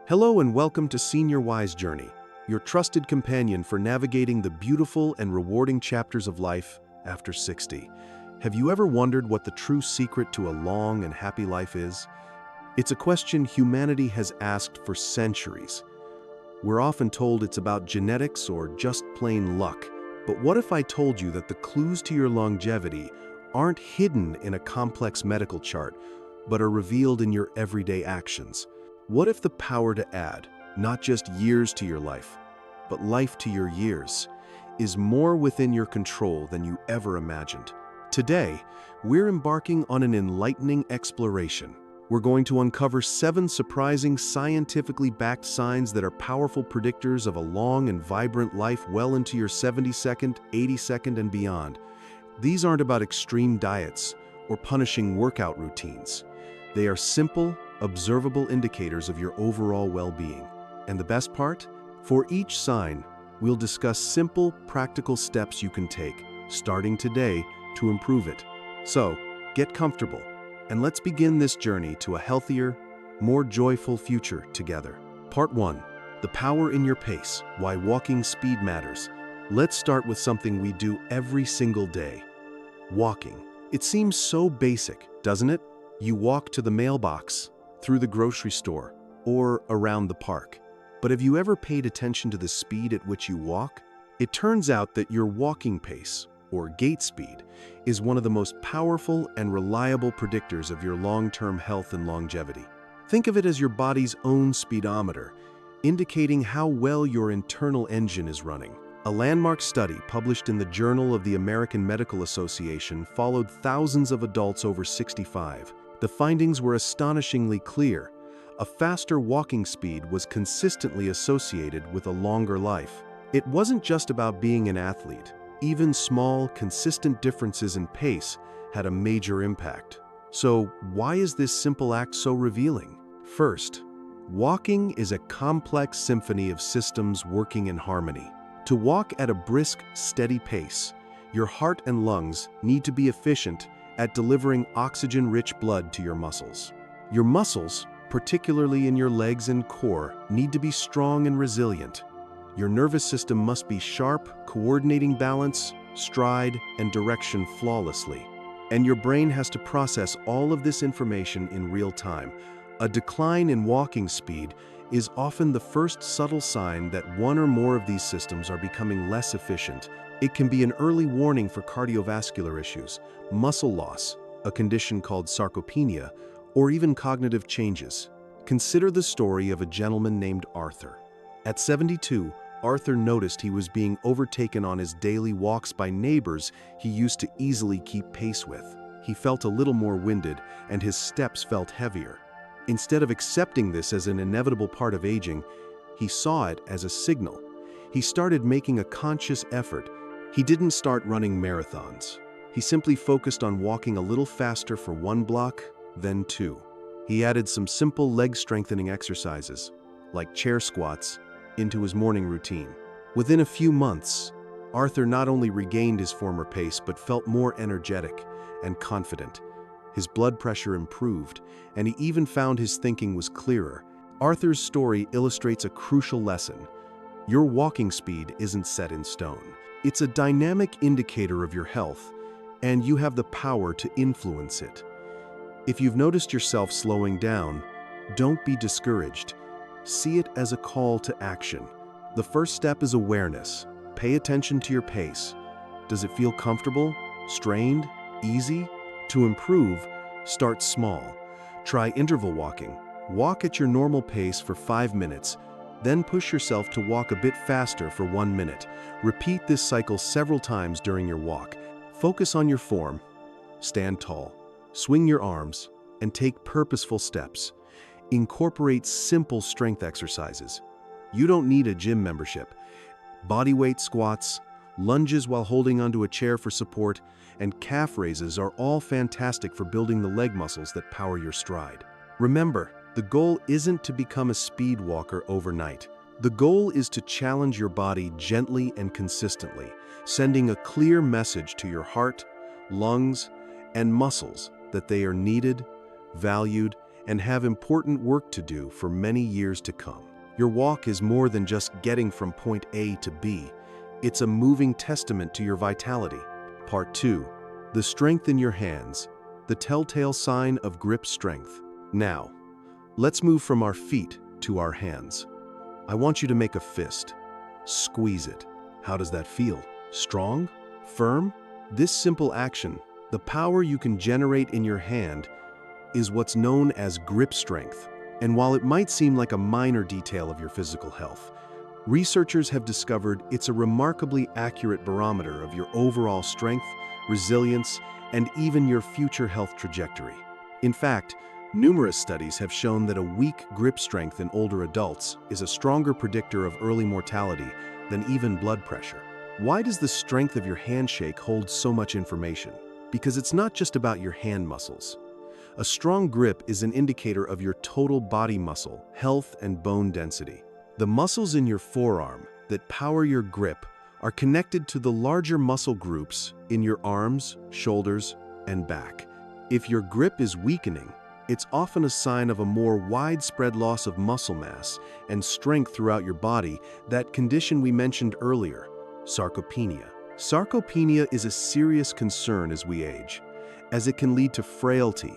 Hello and welcome to Senior Wise Journey, your trusted companion for navigating the beautiful and rewarding chapters of life after 60. Have you ever wondered what the true secret to a long and happy life is? It's a question humanity has asked for centuries. We're often told it's about genetics or just plain luck. But what if I told you that the clues to your longevity aren't hidden in a complex medical chart, but are revealed in your everyday actions? What if the power to add, not just years to your life, but life to your years, is more within your control than you ever imagined? Today, we're embarking on an enlightening exploration. We're going to uncover 7 surprising, scientifically backed signs that are powerful predictors of a long and vibrant life well into your 72nd, 82nd, and beyond. These aren't about extreme diets or punishing workout routines. They are simple, observable indicators of your overall well-being. And the best part? For each sign, we'll discuss simple, practical steps you can take, starting today, to improve it. So, get comfortable, and let's begin this journey to a healthier, more joyful future together. Part 1. The power in your pace, why walking speed matters. Let's start with something we do every single day. Walking. It seems so basic, doesn't it? You walk to the mailbox, through the grocery store, or around the park. But have you ever paid attention to the speed at which you walk? It turns out that your walking pace, or gait speed, is one of the most powerful and reliable predictors of your long-term health and longevity. Think of it as your body's own speedometer, indicating how well your internal engine is running. A landmark study published in the Journal of the American Medical Association followed thousands of adults over 65. The findings were astonishingly clear. A faster walking speed was consistently associated with a longer life. It wasn't just about being an athlete. Even small, consistent differences in pace had a major impact. So, why is this simple act so revealing? First, walking is a complex symphony of systems working in harmony. To walk at a brisk, steady pace, your heart and lungs need to be efficient at delivering oxygen-rich blood to your muscles. Your muscles, particularly in your legs and core, need to be strong and resilient. Your nervous system must be sharp, coordinating balance, stride, and direction flawlessly. And your brain has to process all of this information in real time. A decline in walking speed is often the first subtle sign that one or more of these systems are becoming less efficient. It can be an early warning for cardiovascular issues, muscle loss, a condition called sarcopenia, or even cognitive changes. Consider the story of a gentleman named Arthur. At 72, Arthur noticed he was being overtaken on his daily walks by neighbors he used to easily keep pace with. He felt a little more winded, and his steps felt heavier. Instead of accepting this as an inevitable part of aging, he saw it as a signal. He started making a conscious effort. He didn't start running marathons. He simply focused on walking a little faster for 1 block, then 2. He added some simple leg-strengthening exercises, like chair squats, into his morning routine. Within a few months, Arthur not only regained his former pace but felt more energetic and confident. His blood pressure improved, and he even found his thinking was clearer. Arthur's story illustrates a crucial lesson. Your walking speed isn't set in stone. It's a dynamic indicator of your health, and you have the power to influence it. If you've noticed yourself slowing down, don't be discouraged. See it as a call to action. The first step is awareness. Pay attention to your pace. Does it feel comfortable, strained, easy? To improve, start small. Try interval walking. Walk at your normal pace for 5 minutes, then push yourself to walk a bit faster for 1 minute. Repeat this cycle several times during your walk. Focus on your form. Stand tall. Swing your arms, and take purposeful steps. Incorporate simple strength exercises. You don't need a gym membership. Bodyweight squats, lunges while holding onto a chair for support, and calf raises are all fantastic for building the leg muscles that power your stride. Remember, the goal isn't to become a speed walker overnight. The goal is to challenge your body gently and consistently, sending a clear message to your heart, lungs, and muscles that they are needed, valued, and have important work to do for many years to come. Your walk is more than just getting from point A to B. It's a moving testament to your vitality. Part 2. The strength in your hands, the telltale sign of grip strength. Now, let's move from our feet to our hands. I want you to make a fist. Squeeze it. How does that feel? Strong? Firm? This simple action, the power you can generate in your hand, is what's known as grip strength. And while it might seem like a minor detail of your physical health, researchers have discovered it's a remarkably accurate barometer of your overall strength, resilience, and even your future health trajectory. In fact, numerous studies have shown that a weak grip strength in older adults is a stronger predictor of early mortality than even blood pressure. Why does the strength of your handshake hold so much information? Because it's not just about your hand muscles. A strong grip is an indicator of your total body muscle, health, and bone density. The muscles in your forearm that power your grip are connected to the larger muscle groups in your arms, shoulders, and back. If your grip is weakening, it's often a sign of a more widespread loss of muscle mass and strength throughout your body, that condition we mentioned earlier, sarcopenia. Sarcopenia is a serious concern as we age, as it can lead to frailty,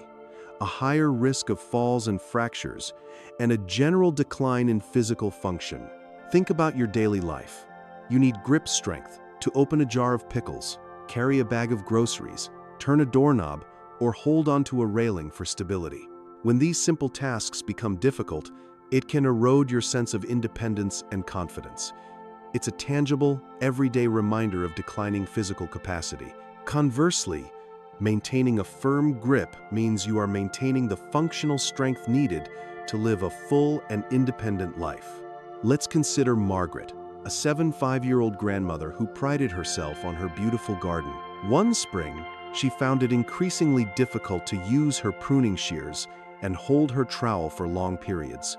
a higher risk of falls and fractures, and a general decline in physical function. Think about your daily life. You need grip strength to open a jar of pickles, carry a bag of groceries, turn a doorknob, or hold onto a railing for stability. When these simple tasks become difficult, it can erode your sense of independence and confidence. It's a tangible, everyday reminder of declining physical capacity. Conversely, maintaining a firm grip means you are maintaining the functional strength needed to live a full and independent life. Let's consider Margaret, a 75-year-old grandmother who prided herself on her beautiful garden. One spring, she found it increasingly difficult to use her pruning shears and hold her trowel for long periods.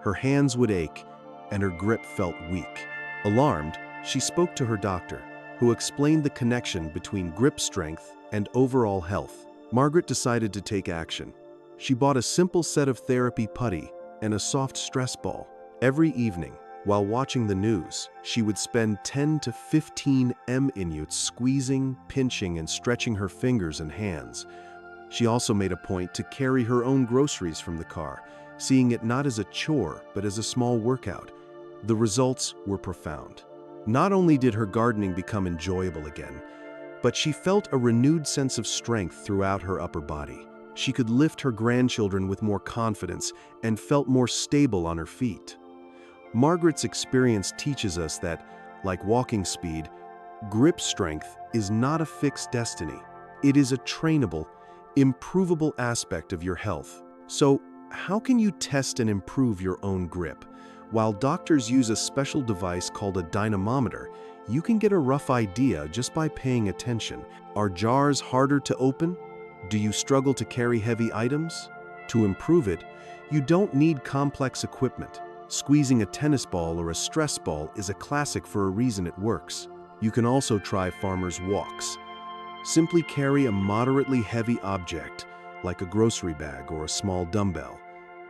Her hands would ache, and her grip felt weak. Alarmed, she spoke to her doctor, who explained the connection between grip strength and overall health. Margaret decided to take action. She bought a simple set of therapy putty and a soft stress ball. Every evening, while watching the news, she would spend 10 to 15 minutes squeezing, pinching, and stretching her fingers and hands. She also made a point to carry her own groceries from the car, seeing it not as a chore, but as a small workout. The results were profound. Not only did her gardening become enjoyable again, but she felt a renewed sense of strength throughout her upper body. She could lift her grandchildren with more confidence and felt more stable on her feet. Margaret's experience teaches us that, like walking speed, grip strength is not a fixed destiny. It is a trainable, improvable aspect of your health. So, how can you test and improve your own grip? While doctors use a special device called a dynamometer, you can get a rough idea just by paying attention. Are jars harder to open? Do you struggle to carry heavy items? To improve it, you don't need complex equipment. Squeezing a tennis ball or a stress ball is a classic for a reason it works. You can also try farmer's walks. Simply carry a moderately heavy object, like a grocery bag or a small dumbbell,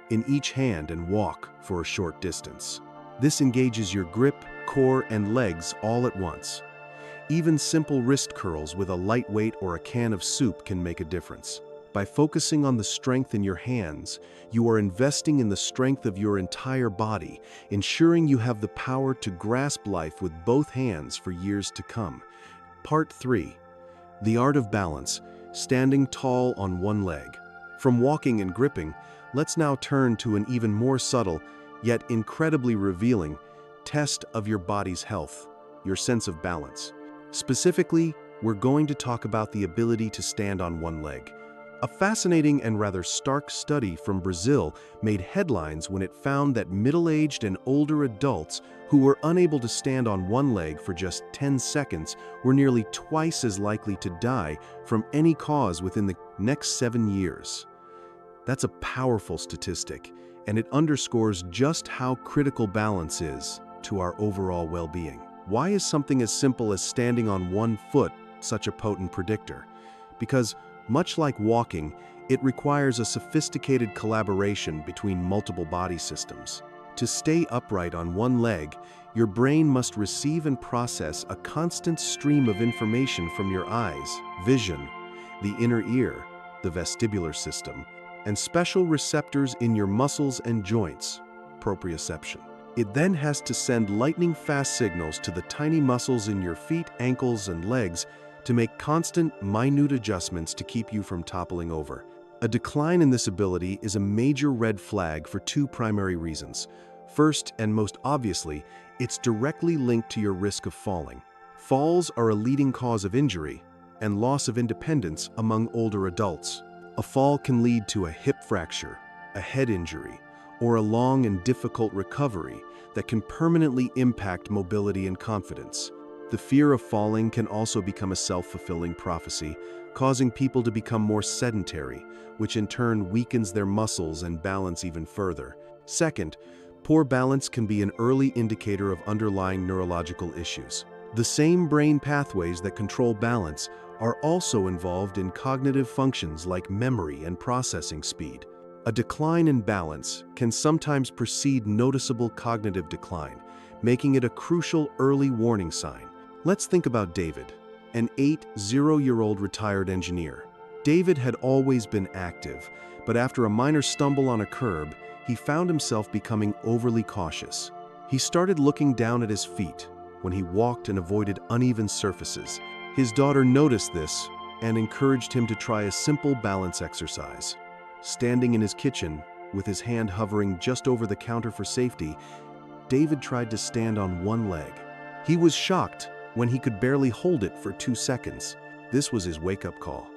in each hand and walk for a short distance. This engages your grip, core, and legs all at once. Even simple wrist curls with a light weight or a can of soup can make a difference. By focusing on the strength in your hands, you are investing in the strength of your entire body, ensuring you have the power to grasp life with both hands for years to come. Part 3. The art of balance, standing tall on one leg. From walking and gripping, let's now turn to an even more subtle, yet incredibly revealing, test of your body's health, your sense of balance. Specifically, we're going to talk about the ability to stand on one leg. A fascinating and rather stark study from Brazil made headlines when it found that middle-aged and older adults who were unable to stand on one leg for just 10 seconds were nearly twice as likely to die from any cause within the next 7 years. That's a powerful statistic, and it underscores just how critical balance is to our overall well-being. Why is something as simple as standing on one foot such a potent predictor? Because, much like walking, It requires a sophisticated collaboration between multiple body systems. To stay upright on one leg, your brain must receive and process a constant stream of information from your eyes, vision, the inner ear, the vestibular system, and special receptors in your muscles and joints, proprioception. It then has to send lightning-fast signals to the tiny muscles in your feet, ankles, and legs to make constant, minute adjustments to keep you from toppling over. A decline in this ability is a major red flag for two primary reasons. First, and most obviously, it's directly linked to your risk of falling. Falls are a leading cause of injury and loss of independence among older adults. A fall can lead to a hip fracture, a head injury, or a long and difficult recovery that can permanently impact mobility and confidence. The fear of falling can also become a self-fulfilling prophecy, causing people to become more sedentary, which in turn weakens their muscles and balance even further. Second, poor balance can be an early indicator of underlying neurological issues. The same brain pathways that control balance are also involved in cognitive functions like memory and processing speed. A decline in balance can sometimes precede noticeable cognitive decline, making it a crucial early warning sign. Let's think about David, an 80-year-old retired engineer. David had always been active, but after a minor stumble on a curb, he found himself becoming overly cautious. He started looking down at his feet when he walked and avoided uneven surfaces. His daughter noticed this and encouraged him to try a simple balance exercise. Standing in his kitchen, with his hand hovering just over the counter for safety, David tried to stand on one leg. He was shocked when he could barely hold it for 2 seconds. This was his wake-up call.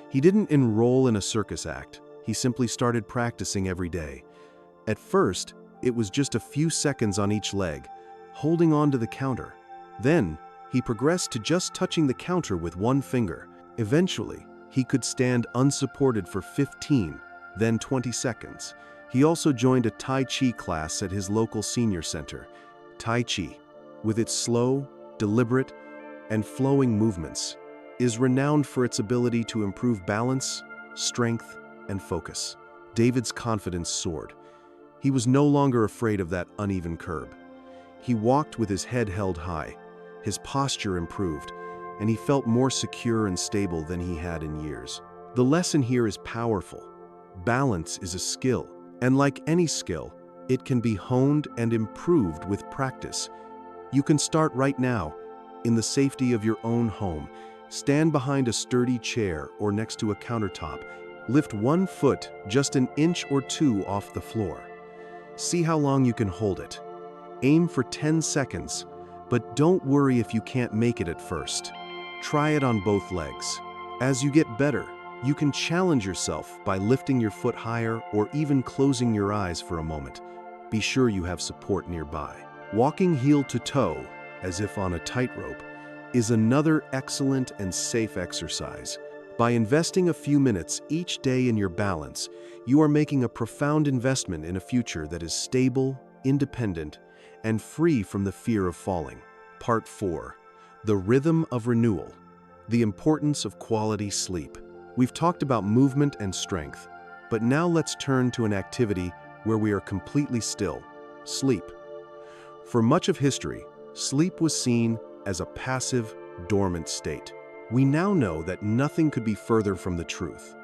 He didn't enroll in a circus act. He simply started practicing every day. At first, it was just a few seconds on each leg, holding on to the counter. Then, he progressed to just touching the counter with one finger. Eventually, he could stand unsupported for 15, then 20 seconds. He also joined a Tai Chi class at his local senior center. Tai Chi, with its slow, deliberate, and flowing movements, is renowned for its ability to improve balance, strength, and focus. David's confidence soared. He was no longer afraid of that uneven curb. He walked with his head held high, his posture improved, and he felt more secure and stable than he had in years. The lesson here is powerful. Balance is a skill, and like any skill, it can be honed and improved with practice. You can start right now, in the safety of your own home. Stand behind a sturdy chair or next to a countertop. Lift one foot just an inch or two off the floor. See how long you can hold it. Aim for 10 seconds, but don't worry if you can't make it at first. Try it on both legs. As you get better, you can challenge yourself by lifting your foot higher or even closing your eyes for a moment. Be sure you have support nearby. Walking heel to toe, as if on a tightrope, is another excellent and safe exercise. By investing a few minutes each day in your balance, you are making a profound investment in a future that is stable, independent, and free from the fear of falling. Part 4. The rhythm of renewal. The importance of quality sleep. We've talked about movement and strength, but now let's turn to an activity where we are completely still: sleep. For much of history, sleep was seen as a passive, dormant state. We now know that nothing could be further from the truth.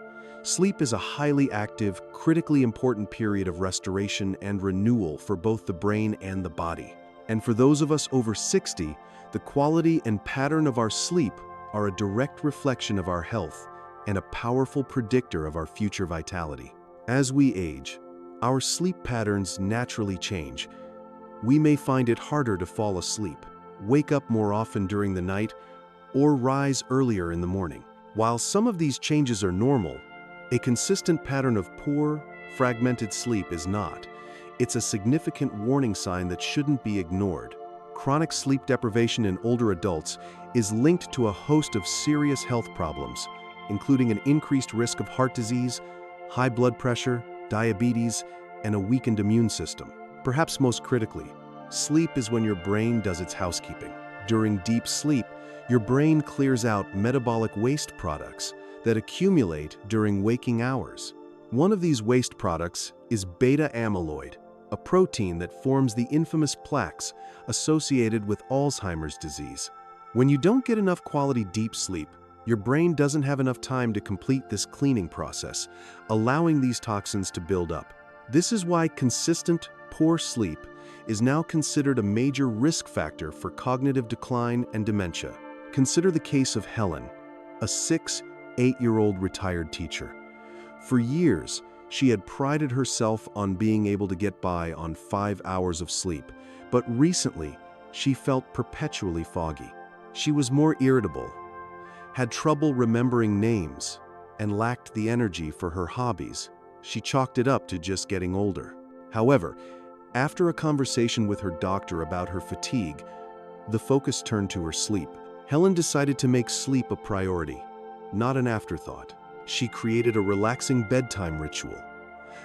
Sleep is a highly active, critically important period of restoration and renewal for both the brain and the body. And for those of us over 60, the quality and pattern of our sleep are a direct reflection of our health and a powerful predictor of our future vitality. As we age, our sleep patterns naturally change. We may find it harder to fall asleep, wake up more often during the night, or rise earlier in the morning. While some of these changes are normal, a consistent pattern of poor, fragmented sleep is not. It's a significant warning sign that shouldn't be ignored. Chronic sleep deprivation in older adults is linked to a host of serious health problems, including an increased risk of heart disease, high blood pressure, diabetes, and a weakened immune system. Perhaps most critically, sleep is when your brain does its housekeeping. During deep sleep, your brain clears out metabolic waste products that accumulate during waking hours. One of these waste products is beta amyloid, a protein that forms the infamous plaques associated with Alzheimer's disease. When you don't get enough quality deep sleep, your brain doesn't have enough time to complete this cleaning process, allowing these toxins to build up. This is why consistent, poor sleep is now considered a major risk factor for cognitive decline and dementia. Consider the case of Helen, a 8-year-old retired teacher. For years, she had prided herself on being able to get by on 5 hours of sleep, but recently, she felt perpetually foggy. She was more irritable, had trouble remembering names, and lacked the energy for her hobbies. She chalked it up to just getting older. However, after a conversation with her doctor about her fatigue, the focus turned to her sleep. Helen decided to make sleep a priority, not an afterthought. She created a relaxing bedtime ritual.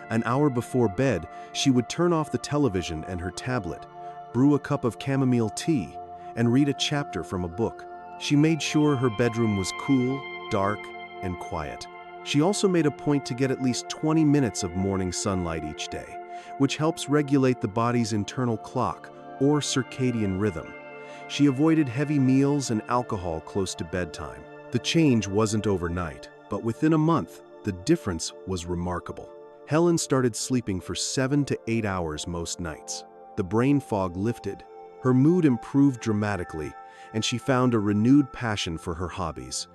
An hour before bed, she would turn off the television and her tablet, brew a cup of chamomile tea, and read a chapter from a book. She made sure her bedroom was cool, dark, and quiet. She also made a point to get at least 20 minutes of morning sunlight each day, which helps regulate the body's internal clock, or circadian rhythm. She avoided heavy meals and alcohol close to bedtime. The change wasn't overnight, but within a month, the difference was remarkable. Helen started sleeping for 7 to 8 hours most nights. The brain fog lifted, her mood improved dramatically, and she found a renewed passion for her hobbies.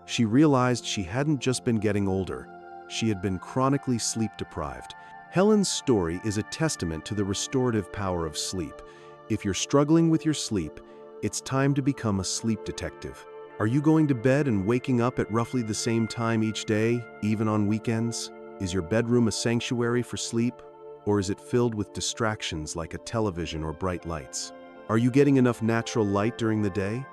She realized she hadn't just been getting older, she had been chronically sleep-deprived. Helen's story is a testament to the restorative power of sleep. If you're struggling with your sleep, it's time to become a sleep detective. Are you going to bed and waking up at roughly the same time each day, even on weekends? Is your bedroom a sanctuary for sleep, or is it filled with distractions like a television or bright lights? Are you getting enough natural light during the day?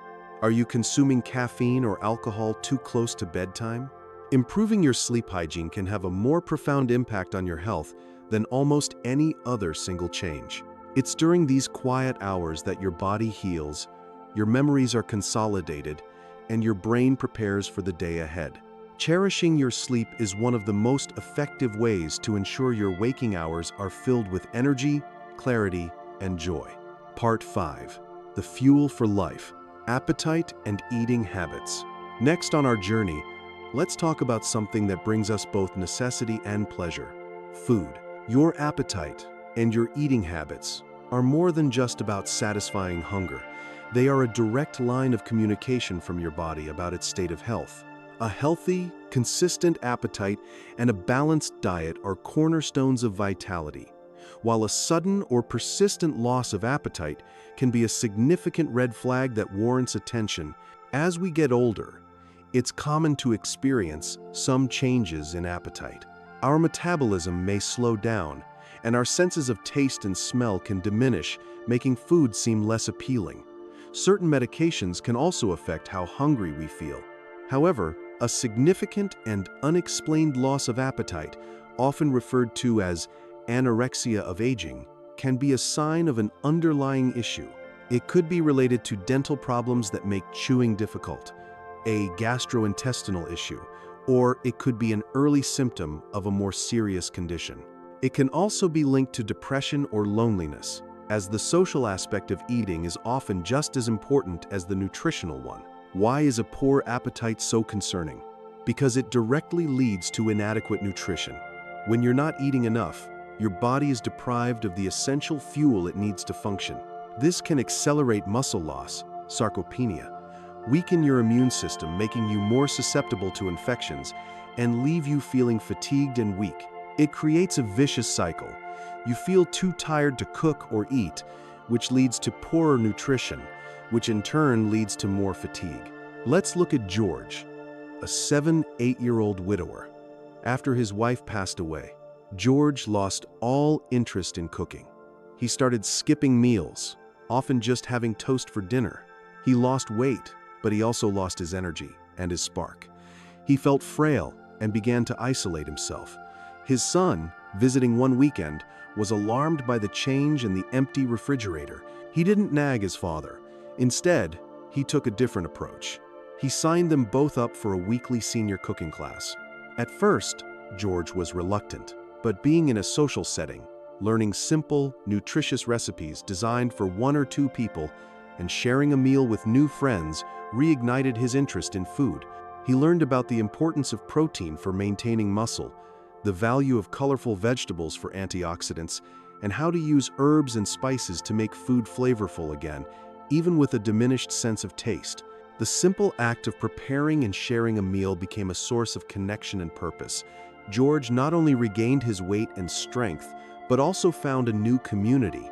Are you consuming caffeine or alcohol too close to bedtime? Improving your sleep hygiene can have a more profound impact on your health than almost any other single change. It's during these quiet hours that your body heals, your memories are consolidated, and your brain prepares for the day ahead. Cherishing your sleep is one of the most effective ways to ensure your waking hours are filled with energy, clarity, and joy. Part 5. The Fuel for Life: Appetite and Eating Habits. Next on our journey, let's talk about something that brings us both necessity and pleasure: food. Your appetite and your eating habits are more than just about satisfying hunger. They are a direct line of communication from your body about its state of health. A healthy, consistent appetite and a balanced diet are cornerstones of vitality, while a sudden or persistent loss of appetite can be a significant red flag that warrants attention. As we get older, it's common to experience some changes in appetite. Our metabolism may slow down, and our senses of taste and smell can diminish, making food seem less appealing. Certain medications can also affect how hungry we feel. However, a significant and unexplained loss of appetite, often referred to as anorexia of aging, can be a sign of an underlying issue. It could be related to dental problems that make chewing difficult, a gastrointestinal issue, or it could be an early symptom of a more serious condition. It can also be linked to depression or loneliness, as the social aspect of eating is often just as important as the nutritional one. Why is a poor appetite so concerning? Because it directly leads to inadequate nutrition. When you're not eating enough, your body is deprived of the essential fuel it needs to function. This can accelerate muscle loss, sarcopenia, weaken your immune system, making you more susceptible to infections, and leave you feeling fatigued and weak. It creates a vicious cycle. You feel too tired to cook or eat, which leads to poorer nutrition, which in turn leads to more fatigue. Let's look at George, a 8-year-old widower. After his wife passed away, George lost all interest in cooking. He started skipping meals, often just having toast for dinner. He lost weight, but he also lost his energy and his spark. He felt frail and began to isolate himself. His son, visiting one weekend, was alarmed by the change in the empty refrigerator. He didn't nag his father. Instead, he took a different approach. He signed them both up for a weekly senior cooking class. At first, George was reluctant, but being in a social setting, learning simple, nutritious recipes designed for one or two people, and sharing a meal with new friends reignited his interest in food. He learned about the importance of protein for maintaining muscle, the value of colorful vegetables for antioxidants, and how to use herbs and spices to make food flavorful again, even with a diminished sense of taste. The simple act of preparing and sharing a meal became a source of connection and purpose. George not only regained his weight and strength, but also found a new community.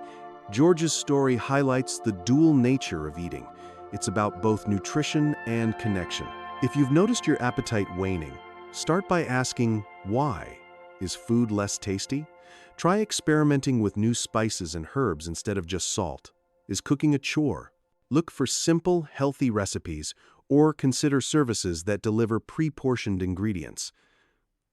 George's story highlights the dual nature of eating. It's about both nutrition and connection. If you've noticed your appetite waning, start by asking, why? Is food less tasty? Try experimenting with new spices and herbs instead of just salt. Is cooking a chore? Look for simple, healthy recipes, or consider services that deliver pre-portioned ingredients.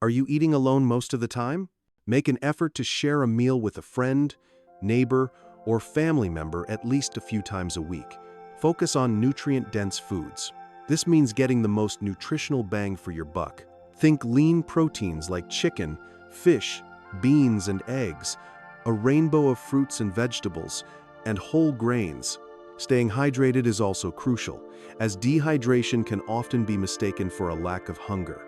Are you eating alone most of the time? Make an effort to share a meal with a friend, neighbor, or family member at least a few times a week. Focus on nutrient-dense foods. This means getting the most nutritional bang for your buck. Think lean proteins like chicken, fish, beans, and eggs, a rainbow of fruits and vegetables, and whole grains. Staying hydrated is also crucial, as dehydration can often be mistaken for a lack of hunger.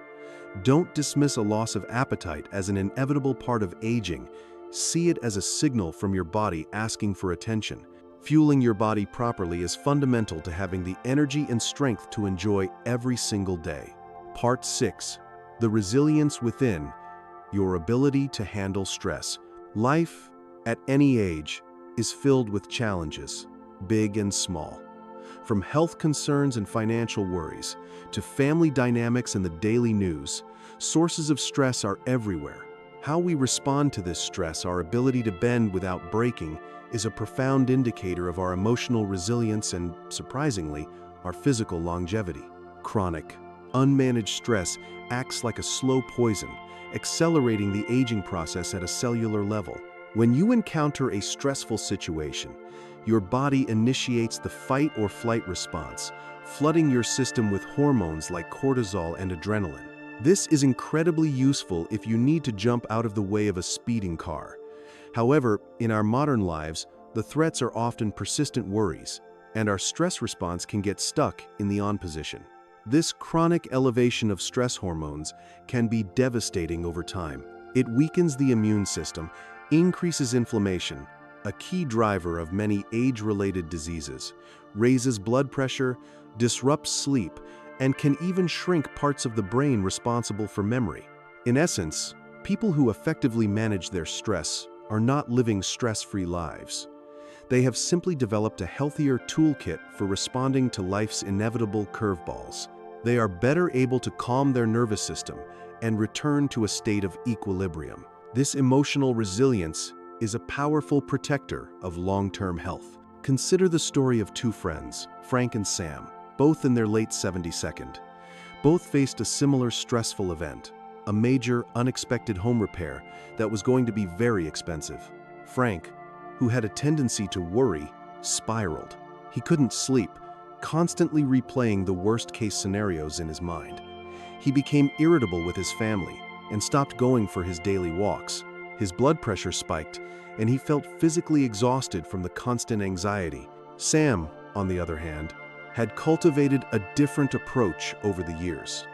Don't dismiss a loss of appetite as an inevitable part of aging. See it as a signal from your body asking for attention. Fueling your body properly is fundamental to having the energy and strength to enjoy every single day. Part 6. The resilience within, your ability to handle stress. Life, at any age, is filled with challenges, big and small. From health concerns and financial worries, to family dynamics and the daily news, sources of stress are everywhere. How we respond to this stress, our ability to bend without breaking, is a profound indicator of our emotional resilience and, surprisingly, our physical longevity. Chronic, unmanaged stress acts like a slow poison, accelerating the aging process at a cellular level. When you encounter a stressful situation, your body initiates the fight or flight response, flooding your system with hormones like cortisol and adrenaline. This is incredibly useful if you need to jump out of the way of a speeding car. However, in our modern lives, the threats are often persistent worries, and our stress response can get stuck in the on position. This chronic elevation of stress hormones can be devastating over time. It weakens the immune system, increases inflammation, a key driver of many age-related diseases, raises blood pressure, disrupts sleep, and can even shrink parts of the brain responsible for memory. In essence, people who effectively manage their stress are not living stress-free lives. They have simply developed a healthier toolkit for responding to life's inevitable curveballs. They are better able to calm their nervous system and return to a state of equilibrium. This emotional resilience is a powerful protector of long-term health. Consider the story of two friends, Frank and Sam, both in their late 72nd. Both faced a similar stressful event, a major, unexpected home repair that was going to be very expensive. Frank, who had a tendency to worry, spiraled. He couldn't sleep, constantly replaying the worst-case scenarios in his mind. He became irritable with his family and stopped going for his daily walks. His blood pressure spiked, and he felt physically exhausted from the constant anxiety. Sam, on the other hand, had cultivated a different approach over the years.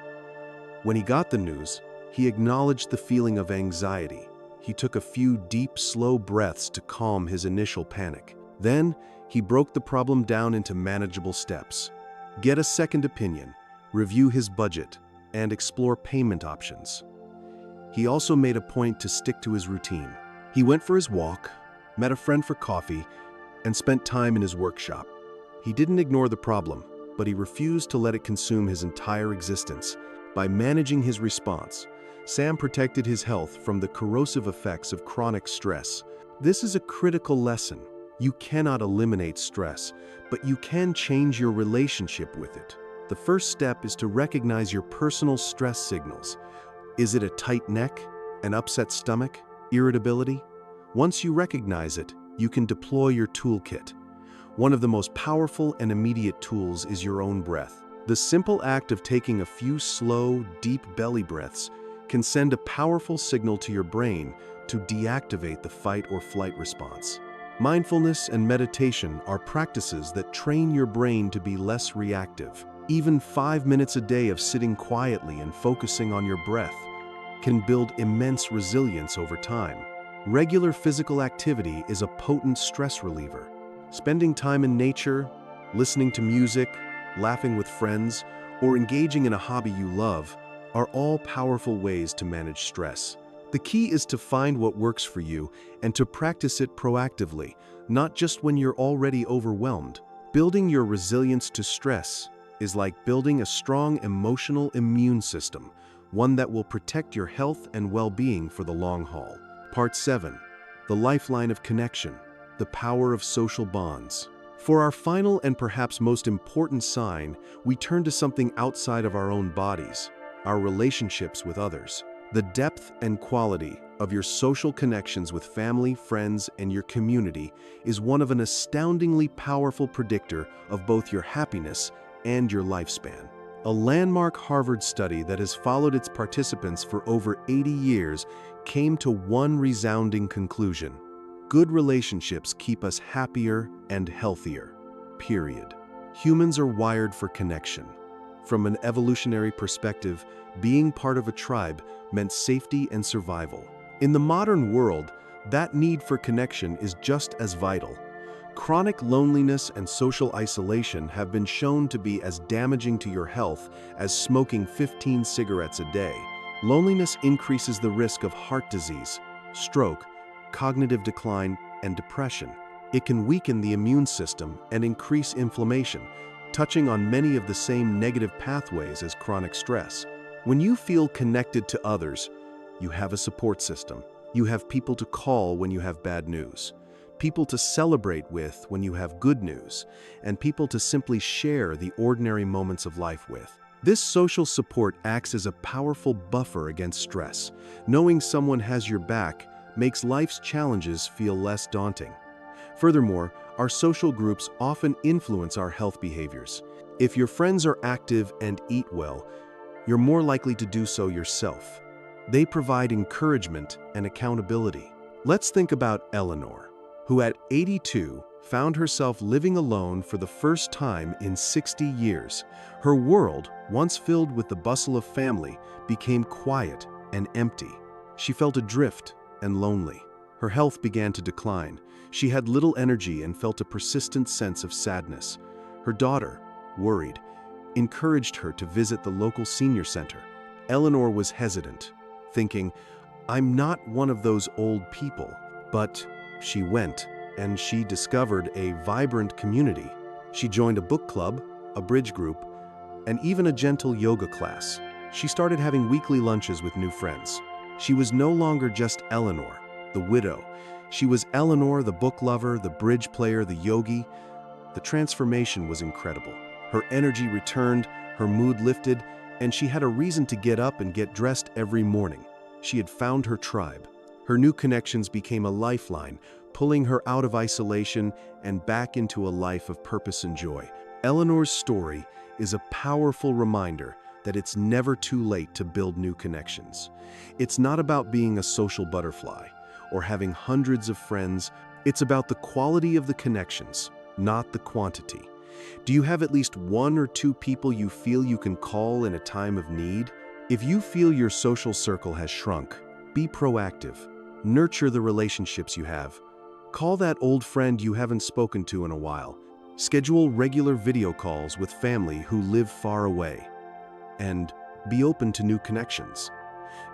When he got the news, he acknowledged the feeling of anxiety. He took a few deep, slow breaths to calm his initial panic. Then, he broke the problem down into manageable steps. Get a second opinion, review his budget, and explore payment options. He also made a point to stick to his routine. He went for his walk, met a friend for coffee, and spent time in his workshop. He didn't ignore the problem, but he refused to let it consume his entire existence. By managing his response, Sam protected his health from the corrosive effects of chronic stress. This is a critical lesson. You cannot eliminate stress, but you can change your relationship with it. The first step is to recognize your personal stress signals. Is it a tight neck, an upset stomach, irritability? Once you recognize it, you can deploy your toolkit. One of the most powerful and immediate tools is your own breath. The simple act of taking a few slow, deep belly breaths can send a powerful signal to your brain to deactivate the fight or flight response. Mindfulness and meditation are practices that train your brain to be less reactive. Even 5 minutes a day of sitting quietly and focusing on your breath can build immense resilience over time. Regular physical activity is a potent stress reliever. Spending time in nature, listening to music, laughing with friends, or engaging in a hobby you love are all powerful ways to manage stress. The key is to find what works for you and to practice it proactively, not just when you're already overwhelmed. Building your resilience to stress is like building a strong emotional immune system, one that will protect your health and well-being for the long haul. Part 7. The lifeline of connection, the power of social bonds. For our final and perhaps most important sign, we turn to something outside of our own bodies, our relationships with others. The depth and quality of your social connections with family, friends, and your community is one of an astoundingly powerful predictor of both your happiness and your lifespan. A landmark Harvard study that has followed its participants for over 80 years came to one resounding conclusion: good relationships keep us happier and healthier. Period. Humans are wired for connection. From an evolutionary perspective, being part of a tribe meant safety and survival. In the modern world, that need for connection is just as vital. Chronic loneliness and social isolation have been shown to be as damaging to your health as smoking 15 cigarettes a day. Loneliness increases the risk of heart disease, stroke, cognitive decline, and depression. It can weaken the immune system and increase inflammation, touching on many of the same negative pathways as chronic stress. When you feel connected to others, you have a support system. You have people to call when you have bad news, people to celebrate with when you have good news, and people to simply share the ordinary moments of life with. This social support acts as a powerful buffer against stress. Knowing someone has your back makes life's challenges feel less daunting. Furthermore, our social groups often influence our health behaviors. If your friends are active and eat well, you're more likely to do so yourself. They provide encouragement and accountability. Let's think about Eleanor, who at 82 found herself living alone for the first time in 60 years. Her world, once filled with the bustle of family, became quiet and empty. She felt adrift and lonely. Her health began to decline. She had little energy and felt a persistent sense of sadness. Her daughter, worried, encouraged her to visit the local senior center. Eleanor was hesitant, thinking, "I'm not one of those old people." But she went, and she discovered a vibrant community. She joined a book club, a bridge group, and even a gentle yoga class. She started having weekly lunches with new friends. She was no longer just Eleanor, the widow. She was Eleanor, the book lover, the bridge player, the yogi. The transformation was incredible. Her energy returned, her mood lifted, and she had a reason to get up and get dressed every morning. She had found her tribe. Her new connections became a lifeline, pulling her out of isolation and back into a life of purpose and joy. Eleanor's story is a powerful reminder that it's never too late to build new connections. It's not about being a social butterfly or having hundreds of friends. It's about the quality of the connections, not the quantity. Do you have at least one or two people you feel you can call in a time of need? If you feel your social circle has shrunk, be proactive. Nurture the relationships you have. Call that old friend you haven't spoken to in a while. Schedule regular video calls with family who live far away. And be open to new connections.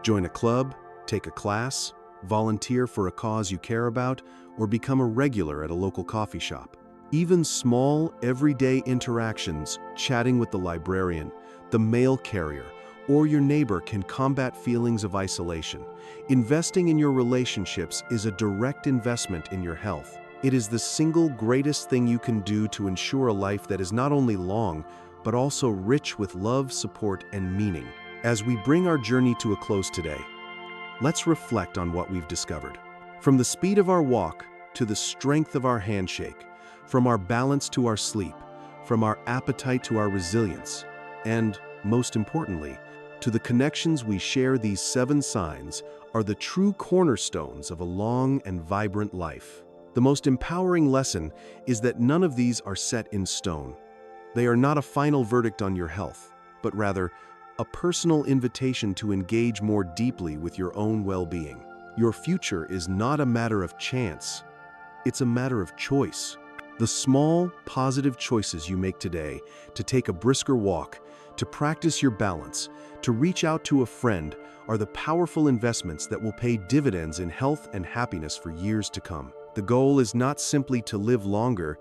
Join a club, take a class, volunteer for a cause you care about, or become a regular at a local coffee shop. Even small, everyday interactions, chatting with the librarian, the mail carrier, or your neighbor can combat feelings of isolation. Investing in your relationships is a direct investment in your health. It is the single greatest thing you can do to ensure a life that is not only long, but also rich with love, support, and meaning. As we bring our journey to a close today, let's reflect on what we've discovered. From the speed of our walk to the strength of our handshake, from our balance to our sleep, from our appetite to our resilience, And, most importantly, to the connections we share. These 7 signs are the true cornerstones of a long and vibrant life. The most empowering lesson is that none of these are set in stone. They are not a final verdict on your health, but rather a personal invitation to engage more deeply with your own well-being. Your future is not a matter of chance, it's a matter of choice. The small, positive choices you make today, to take a brisker walk, to practice your balance, to reach out to a friend, are the powerful investments that will pay dividends in health and happiness for years to come. The goal is not simply to live longer,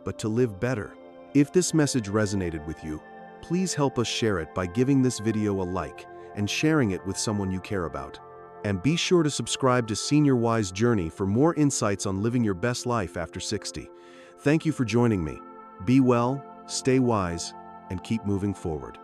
but to live better. If this message resonated with you, please help us share it by giving this video a like and sharing it with someone you care about. And be sure to subscribe to Senior Wise Journey for more insights on living your best life after 60. Thank you for joining me. Be well, stay wise, and keep moving forward.